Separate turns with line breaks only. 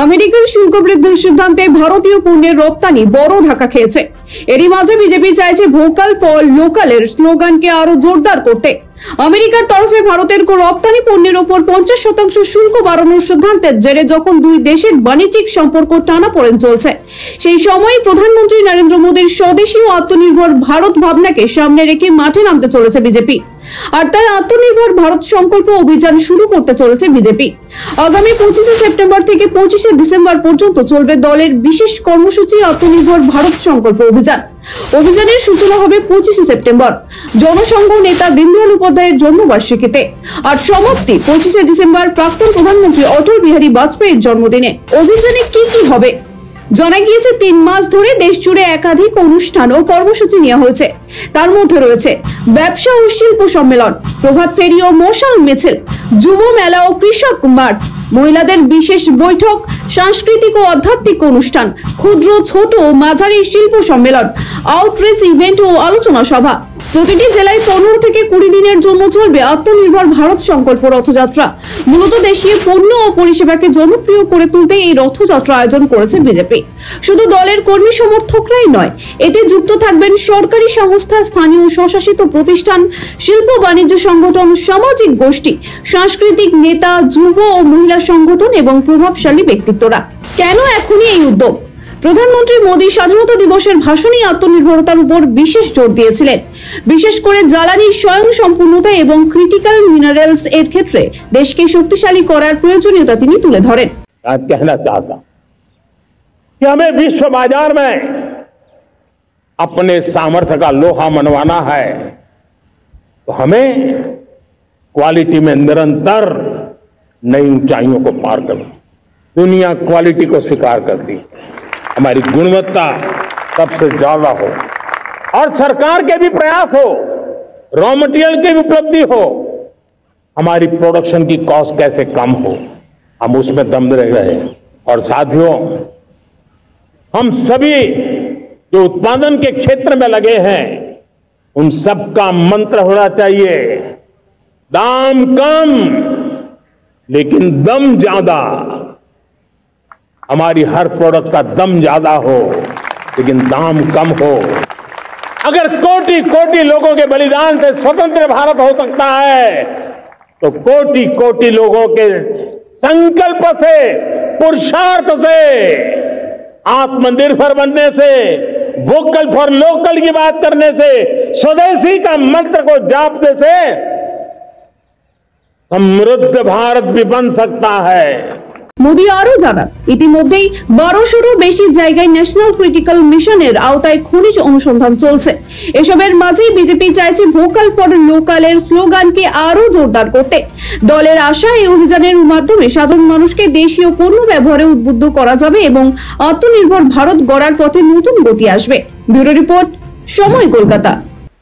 আমেরিকার শুল্ক বৃদ্ধির সিদ্ধান্তে ভারতীয় পণ্যের রপ্তানি বড় ধাক্কা খেয়েছে। এরই মাঝে বিজেপি চাইছে ভোকাল ফর লোকালের স্লোগানকে আরো জোরদার করতে। আমেরিকার তরফে ভারতের রপ্তানি পণ্যের উপর 50% শুল্ক বাড়ানোর সিদ্ধান্তের জেরে যখন দুই দেশের বাণিজ্যিক সম্পর্ক টানাপোড়েন চলছে, সেই সময় প্রধানমন্ত্রী নরেন্দ্র মোদীর স্বদেশী ও আত্মনির্ভর ভারত ভাবনাকে সামনে রেখে মাঠে নামতে চলেছে বিজেপি। আর তাই আত্মনির্ভর ভারত সংকল্প অভিযান শুরু করতে চলেছে বিজেপি। আগামী 25 সেপ্টেম্বর থেকে 25 ডিসেম্বর পর্যন্ত চলবে দলের বিশেষ কর্মসূচি আত্মনির্ভর ভারত সংকল্প অভিযান। অভিযানের সূচনা হবে 25 সেপ্টেম্বর জনসংঘ নেতা দীনদয়াল উপাধ্যায়ের জন্মবার্ষিকীতে, আর সমাপ্তি 25 ডিসেম্বর প্রাক্তন প্রধানমন্ত্রী অটল বিহারী বাজপেয়ীর জন্মদিনে। অভিযানে কি কি হবে জানা গিয়েছে। 3 মাস ধরে দেশ জুড়ে একাধিক অনুষ্ঠান ও কর্মসূচি নেওয়া হয়েছে। তার মধ্যে রয়েছে ব্যবসা ও শিল্প সম্মেলন, প্রভাত ফেরি ও মশাল মিছিল, যুব মেলা ও কৃষক মার্চ, মহিলাদের বিশেষ বৈঠক, সাংস্কৃতিক ও আধ্যাত্মিক অনুষ্ঠান, ক্ষুদ্র ছোট ও মাঝারি শিল্প সম্মেলন, আউটরিচ ইভেন্ট ও আলোচনা সভা। প্রতিটি জেলায় 15 থেকে 20 দিনের জন্য চলবে আত্মনির্ভর ভারত সংকল্প রথযাত্রা। মূলত দেশীয় পণ্য ও পরিষেবাকে জনপ্রিয় করে তুলতে এই রথযাত্রা আয়োজন করেছে বিজেপি। শুধু দলের কর্মী সমর্থকরাই নয়, এতে যুক্ত থাকবেন সরকারি সংস্থা, স্থানীয় স্বশাসিত প্রতিষ্ঠান, শিল্প বাণিজ্য সংগঠন, সামাজিক গোষ্ঠী, সাংস্কৃতিক নেতা, যুব ও মহিলা সংগঠন এবং প্রভাবশালী ব্যক্তিত্বরা। কেন এখনই এই উদ্যোগ? প্রধানমন্ত্রী মোদী স্বাধীনতা দিবসের ভাষণে আত্মনির্ভরতার উপর বিশেষ জোর দিয়েছিলেন। বিশেষ করে জ্বালানি স্বয়ংসম্পূর্ণতা এবং ক্রিটিক্যাল মিনারেলস এর ক্ষেত্রে দেশকে শক্তিশালী করার প্রয়োজনীয়তা তিনি তুলে ধরেন।
आज कहना चाहता कि हमें विश्व बाजार में अपने सामर्थ्य का लोहा मनवाना है, तो हमें क्वालिटी में निरंतर नई ऊंचाइयों को पार करना। दुनिया क्वालिटी को स्वीकार करती है, हमारी गुणवत्ता सबसे ज्यादा हो और सरकार के भी प्रयास हो, रॉ मटेरियल की भी उपलब्धि हो, हमारी प्रोडक्शन की कॉस्ट कैसे कम हो, हम उसमें दम रह गए। और साथियों, हम सभी जो उत्पादन के क्षेत्र में लगे हैं, उन सबका मंत्र होना चाहिए, दाम कम लेकिन दम ज्यादा। हमारी हर प्रोडक्ट का दम ज्यादा हो लेकिन दाम कम हो। अगर कोटि कोटि लोगों के बलिदान से स्वतंत्र भारत हो सकता है, तो कोटि कोटि लोगों के संकल्प से, पुरुषार्थ से, आत्मनिर्भर बनने से, वोकल फॉर लोकल की बात करने से, स्वदेशी का मंत्र को जापने से समृद्ध भारत भी बन सकता है।
মোদী আরো জানান, ইতিমধ্যেই 1200-রও বেশি জায়গায় ন্যাশনাল ক্রিটিক্যাল মিশনের আওতায় খনিজ অনুসন্ধান চলছে। এসবের মাঝেই বিজেপি চাইছে ভোকাল ফর লোকালের স্লোগানকে আরো জোরদার করতে। দলের আশা, এই অভিযানের মাধ্যমে সাধারণ মানুষকে দেশীয় পণ্য ব্যবহারে উদ্বুদ্ধ করা যাবে এবং আত্মনির্ভর ভারত গড়ার পথে নতুন গতি আসবে। ব্যুরো রিপোর্ট, সময়, কলকাতা।